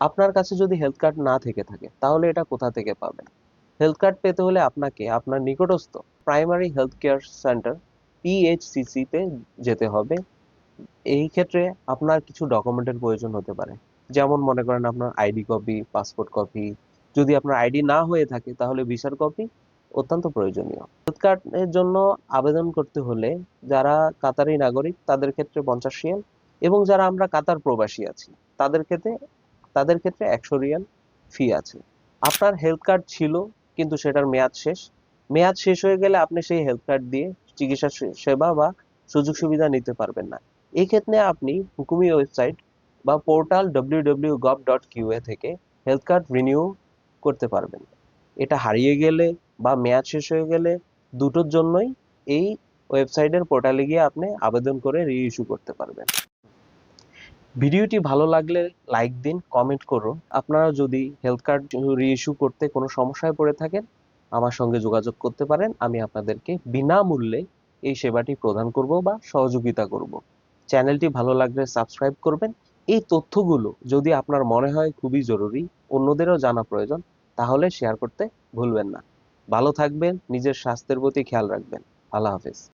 আপনার কাছে যদি হেলথ কার্ড না থেকে থাকে তাহলে এটা কোথা থেকে পাবেন? হেলথ কার্ড পেতে হলে আপনাকে আপনার নিকটস্থ প্রাইমারি হেলথ কেয়ার সেন্টার পিএইচসিসি তে যেতে হবে। এই ক্ষেত্রে আপনার কিছু ডকুমেন্টের প্রয়োজন হতে পারে, যেমন মনে করেন আপনার আইডি কপি, পাসপোর্ট কপি। যদি আপনার আইডি না হয়ে থাকে তাহলে ভিসার কপি অত্যন্ত প্রয়োজনীয়। হেলথ কার্ডের জন্য আবেদন করতে হলে যারা কাতারি নাগরিক তাদের ক্ষেত্রে 50 রিয়াল, এবং যারা আমরা কাতার প্রবাসী আছি তাদের ক্ষেত্রে তাদের ক্ষেত্রে 100 রিয়াল ফি আছে। আপনার হেলথ কার্ড ছিল কিন্তু সেটার মেয়াদ শেষ। মেয়াদ শেষ হয়ে গেলে আপনি সেই হেলথ কার্ড দিয়ে চিকিৎসা সেবা বা সুযোগ সুবিধা নিতে পারবেন না। এই ক্ষেত্রে আপনি হুকুমি ওয়েবসাইট বা পোর্টাল www.gov.qa থেকে হেলথ কার্ড রিনিউ করতে পারবেন। এটা হারিয়ে গেলে বা মেয়াদ শেষ হয়ে গেলে দুটোর জন্যই এই ওয়েবসাইটের পোর্টালে গিয়ে আপনি আবেদন করে রি-ইস্যু করতে পারবেন। ভিডিওটি ভালো লাগলে লাইক দিন, কমেন্ট করুন। আপনারা যদি হেলথ কার্ড রি-ইস্যু করতে কোনো সমস্যায় পড়ে থাকেন আমার সঙ্গে যোগাযোগ করতে পারেন। আমি আপনাদেরকে বিনামূল্যে এই সেবাটি প্রদান করব বা সহযোগিতা করব। চ্যানেলটি ভালো লাগলে সাবস্ক্রাইব করবেন। এই তথ্যগুলো যদি আপনার মনে হয় খুবই জরুরি, অন্যদেরও জানা প্রয়োজন, তাহলে শেয়ার করতে ভুলবেন না। ভালো থাকবেন, নিজের স্বাস্থ্যের প্রতি খেয়াল রাখবেন। আল্লাহ হাফেজ।